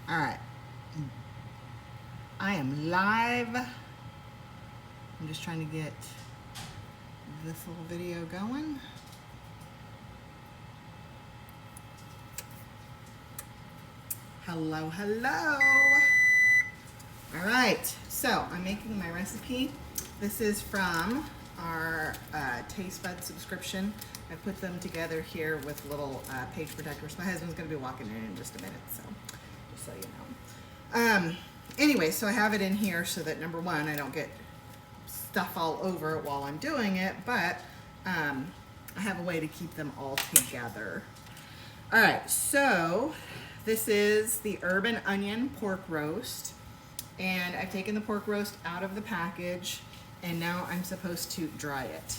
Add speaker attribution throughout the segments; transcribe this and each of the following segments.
Speaker 1: All right. I am live. I'm just trying to get this little video going. Hello, hello. All right, so I'm making my recipe. This is from our Taste Bud subscription. I put them together here with little page protectors. My husband's gonna be walking in just a minute, so just so you know. Anyway, so I have it in here so that number one, I don't get stuff all over it while I'm doing it, but I have a way to keep them all together. All right, so this is the herb and onion pork roast, and I've taken the pork roast out of the package, and now I'm supposed to dry it.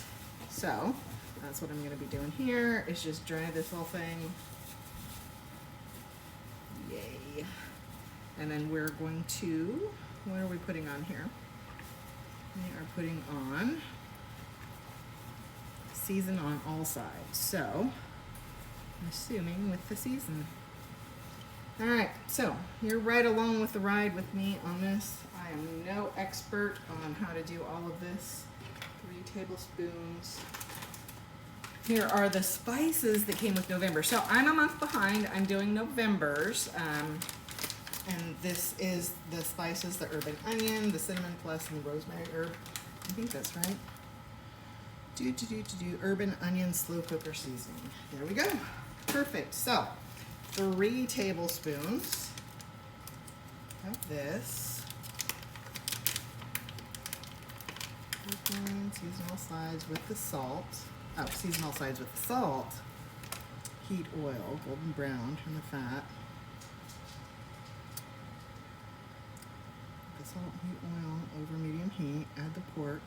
Speaker 1: So that's what I'm gonna be doing here, is just dry this whole thing. Yay. And then we're going to, what are we putting on here? We are putting on season on all sides. So I'm assuming with the season. All right, so you're right along with the ride with me on this. I am no expert on how to do all of this. 3 tablespoons. Here are the spices that came with November. So I'm a month behind. I'm doing November's. And this is the spices, the herb and onion, the cinnamon plus, and the rosemary herb. I think that's right. Herb and onion slow cooker seasoning. There we go. Perfect. So 3 tablespoons of this. Season all sides with the salt. Oh, season all sides with the salt. Heat oil, golden brown, turn the fat. Salt, heat oil over medium heat, add the pork.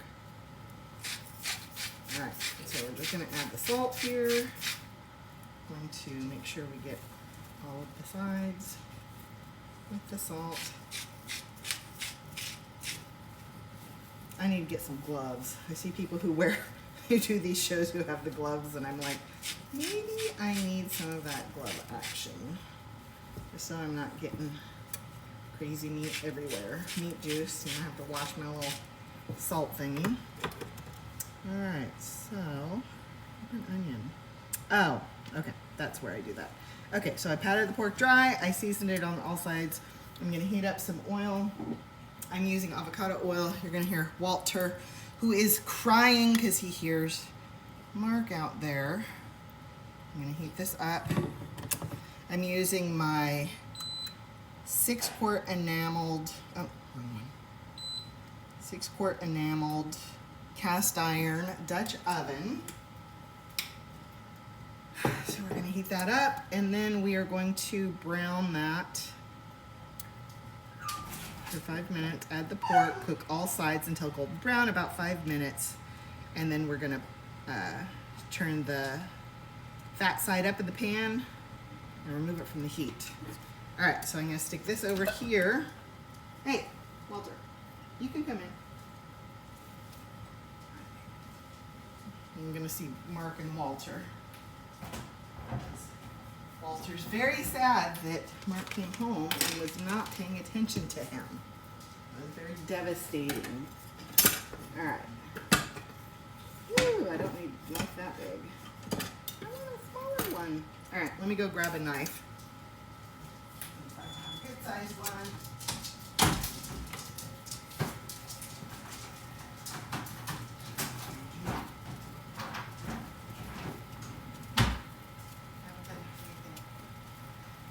Speaker 1: All right, so we're just gonna add the salt here. Going to make sure we get all of the sides with the salt. I need to get some gloves. I see people who do these shows who have the gloves, and I'm like, maybe I need some of that glove action, just so I'm not getting crazy meat everywhere. Meat juice, and I have to wash my little salt thingy. All right, so an onion. Oh, okay, that's where I do that. Okay, so I patted the pork dry. I seasoned it on all sides. I'm gonna heat up some oil. I'm using avocado oil. You're gonna hear Walter, who is crying because he hears Mark out there. I'm gonna heat this up. I'm using my 6-quart enameled, 6-quart enameled cast iron Dutch oven. So we're going to heat that up, and then we are going to brown that for 5 minutes. Add the pork, cook all sides until golden brown, about 5 minutes, and then we're going to turn the fat side up in the pan and remove it from the heat. All right, so I'm gonna stick this over here. Hey, Walter, you can come in. I'm gonna see Mark and Walter. Walter's very sad that Mark came home and was not paying attention to him. It was very devastating. All right. Woo, I don't need a knife that big. I want a smaller one. All right, let me go grab a knife. Good size one.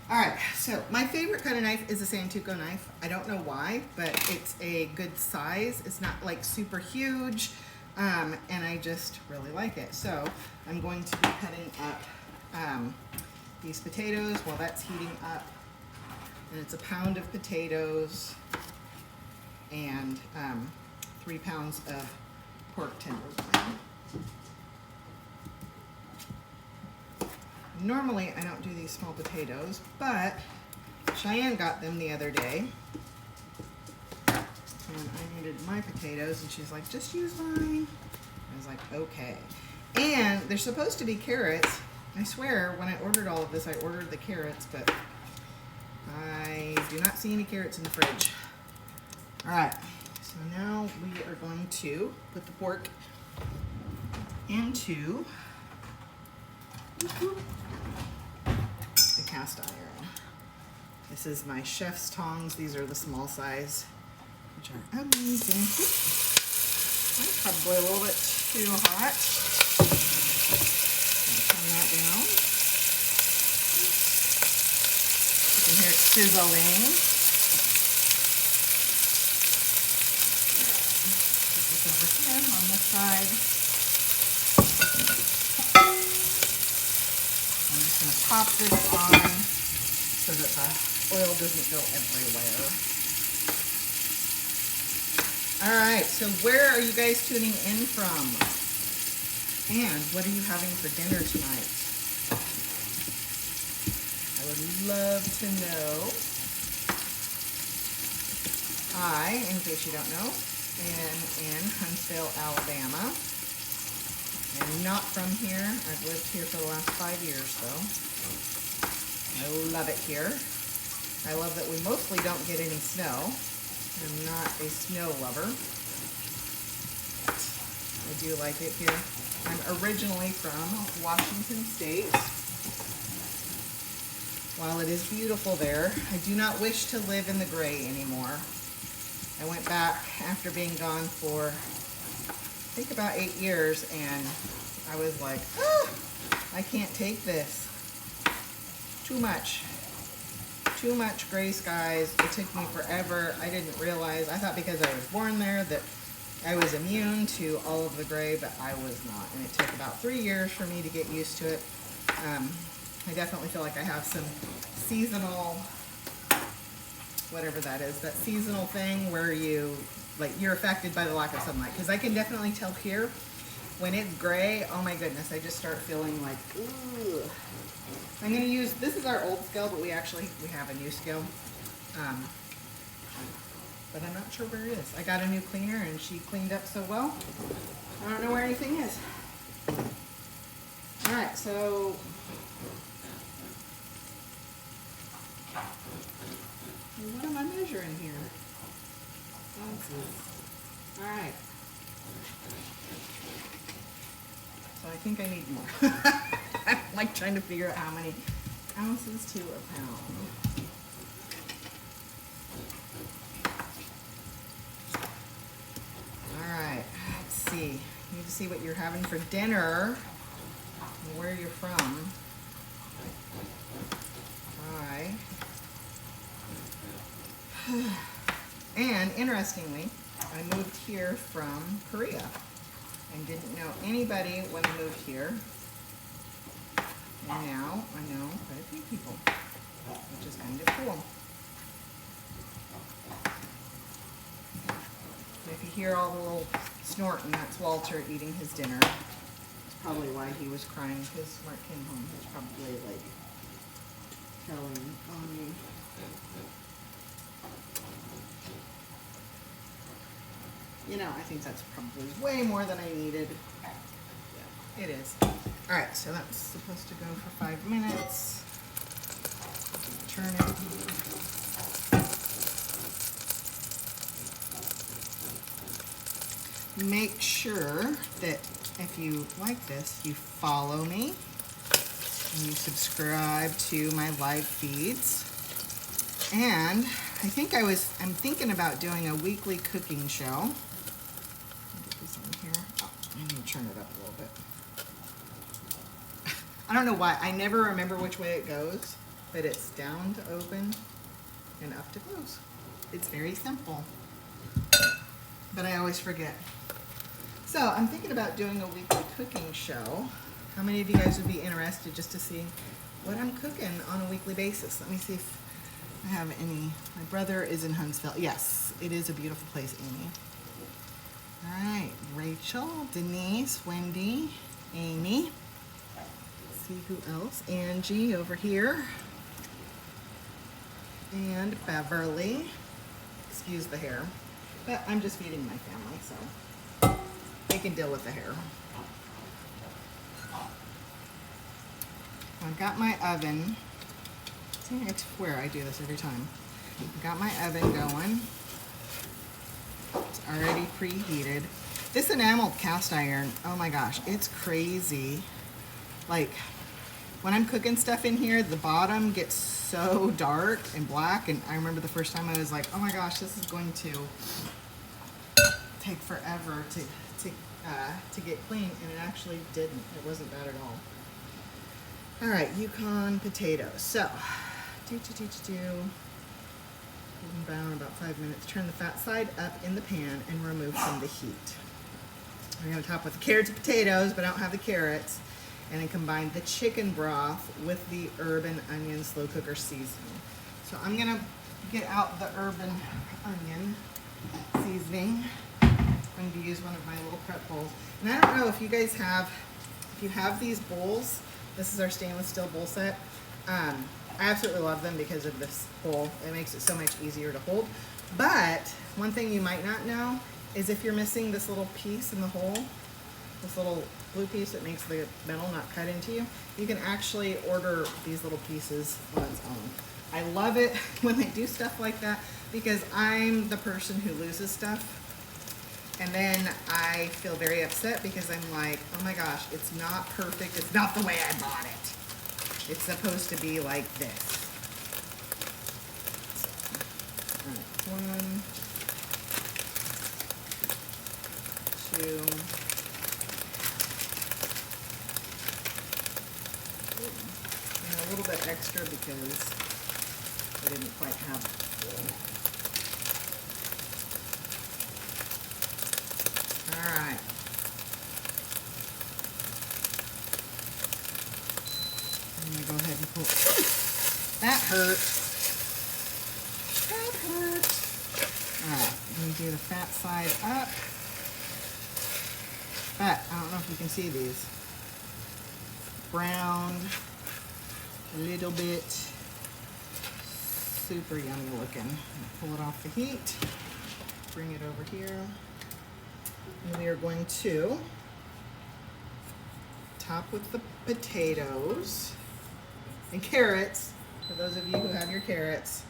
Speaker 1: All right, so my favorite kind of knife is a Santoku knife. I don't know why, but it's a good size. It's not like super huge, and I just really like it. So I'm going to be cutting up these potatoes while that's heating up. And it's a pound of potatoes and 3 pounds of pork tenderloin. Normally I don't do these small potatoes, but Cheyenne got them the other day. And I needed my potatoes, and she's like, just use mine. I was like, okay. And they're supposed to be carrots. I swear, when I ordered all of this, I ordered the carrots, but I do not see any carrots in the fridge. All right, so now we are going to put the pork into the cast iron. This is my chef's tongs. These are the small size, which are amazing. That's probably a little bit too hot. Turn that down. You can hear it sizzling. Put this over here on this side. I'm just going to pop this on so that the oil doesn't go everywhere. All right, so where are you guys tuning in from? And what are you having for dinner tonight? I would love to know. I, in case you don't know, am in Huntsville, Alabama. I'm not from here. I've lived here for the last 5 years, though. I love it here. I love that we mostly don't get any snow. I'm not a snow lover, but I do like it here. I'm originally from Washington State. While it is beautiful there, I do not wish to live in the gray anymore. I went back after being gone for, I think, about 8 years, and I was like, I can't take this. Too much gray skies. It took me forever. I didn't realize, I thought because I was born there that I was immune to all of the gray, but I was not. And it took about 3 years for me to get used to it. I definitely feel like I have some seasonal, whatever that is, that seasonal thing where you're affected by the lack of sunlight. Because I can definitely tell here, when it's gray, oh my goodness, I just start feeling like, ooh. I'm going to use, this is our old scale, but we have a new scale. But I'm not sure where it is. I got a new cleaner and she cleaned up so well. I don't know where anything is. All right, so what am I measuring here? Ounces. All right. So I think I need more. I'm like trying to figure out how many ounces to a pound. All right, let's see. You need to see what you're having for dinner and where you're from. And interestingly, I moved here from Korea and didn't know anybody when I moved here. And now I know quite a few people, which is kind of cool. If you hear all the little snorting, that's Walter eating his dinner. That's probably why he was crying, because Mark came home. He was probably like telling on me. You know, I think that's probably way more than I needed. Yeah, it is. All right, so that's supposed to go for 5 minutes. Turn it. Make sure that if you like this, you follow me and you subscribe to my live feeds. And I'm thinking about doing a weekly cooking show. Get this on here. Oh, I need to turn it up a little bit. I don't know why. I never remember which way it goes, but it's down to open and up to close. It's very simple, but I always forget. So I'm thinking about doing a weekly cooking show. How many of you guys would be interested just to see what I'm cooking on a weekly basis? Let me see if I have any. My brother is in Huntsville. Yes, it is a beautiful place, Amy. All right, Rachel, Denise, Wendy, Amy. Let's see who else. Angie over here. And Beverly. Excuse the hair, but I'm just feeding my family, so they can deal with the hair. I've got my oven See, I swear I do this every time. Got my oven going. It's already preheated. This enameled cast iron, oh my gosh, it's crazy. Like, when I'm cooking stuff in here, the bottom gets so dark and black, and I remember the first time I was like, oh my gosh, this is going to take forever to get clean, and it actually didn't. It wasn't bad at all. All right, Yukon potatoes. So, brown about 5 minutes. Turn the fat side up in the pan and remove from the heat. I'm going to top with the carrots and potatoes, but I don't have the carrots. And then combine the chicken broth with the herb and onion slow cooker seasoning. So I'm going to get out the herb and onion seasoning. I'm going to use one of my little prep bowls. And I don't know if you guys have, if you have these bowls, this is our stainless steel bowl set. I absolutely love them because of this bowl. It makes it so much easier to hold. But one thing you might not know is if you're missing this little piece in the hole, this little blue piece that makes the metal not cut into you, you can actually order these little pieces on its own. I love it when they do stuff like that because I'm the person who loses stuff. And then I feel very upset because I'm like, oh my gosh, it's not perfect. It's not the way I bought it. It's supposed to be like this. All right, 1, 2, and a little bit extra because I didn't quite have it full. All right. I'm gonna go ahead and pull. Ooh, that hurt. That hurt. All right, let me do the fat side up. But I don't know if you can see these. Brown, a little bit, super yummy looking. Pull it off the heat. Bring it over here. And we are going to top with the potatoes and carrots. For those of you who have your carrots,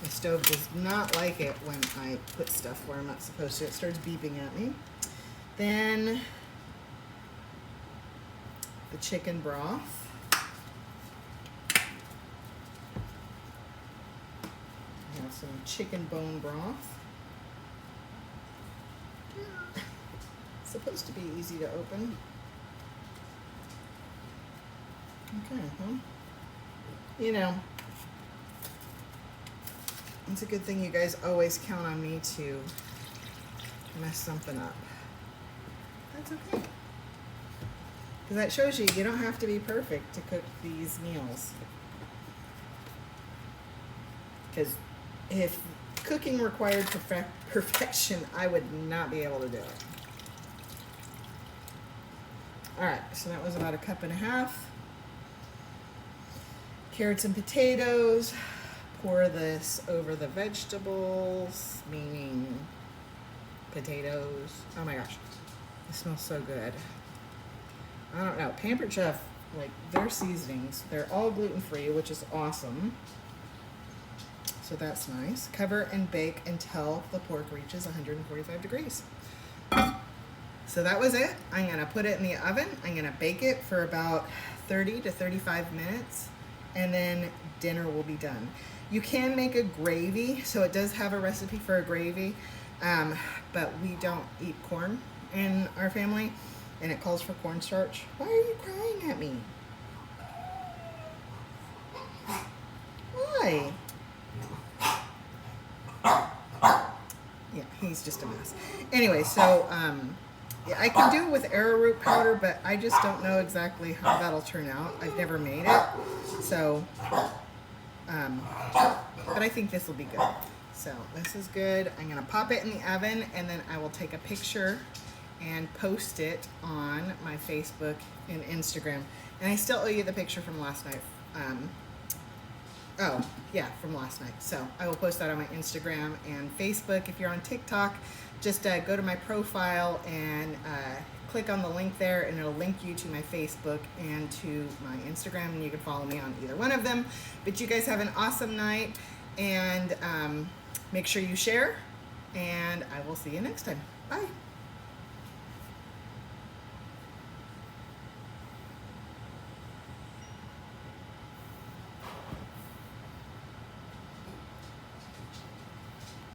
Speaker 1: the stove does not like it when I put stuff where I'm not supposed to. It starts beeping at me. Then the chicken broth. I have some chicken bone broth. It's supposed to be easy to open. Okay, well, you know, it's a good thing you guys always count on me to mess something up. That's okay. Because that shows you don't have to be perfect to cook these meals. Because if cooking required perfection, I would not be able to do it. All right, so that was about 1.5 cups. Carrots and potatoes. Pour this over the vegetables, meaning potatoes. Oh my gosh, it smells so good. I don't know, Pampered Chef, like their seasonings, they're all gluten-free, which is awesome. So that's nice. Cover and bake until the pork reaches 145 degrees. So that was it. I'm gonna put it in the oven. I'm gonna bake it for about 30 to 35 minutes, and then dinner will be done. You can make a gravy, so it does have a recipe for a gravy, but we don't eat corn in our family, and it calls for cornstarch. Why are you crying at me? Why? Yeah, he's just a mess. Anyway, so yeah, I can do it with arrowroot powder, but I just don't know exactly how that'll turn out. I've never made it, so but I think this will be good. So this is good. I'm gonna pop it in the oven, and then I will take a picture and post it on my Facebook and Instagram. And I still owe you the picture from last night. Oh, yeah, from last night. So I will post that on my Instagram and Facebook. If you're on TikTok, just go to my profile and click on the link there and it'll link you to my Facebook and to my Instagram, and you can follow me on either one of them. But you guys have an awesome night, and make sure you share, and I will see you next time. Bye.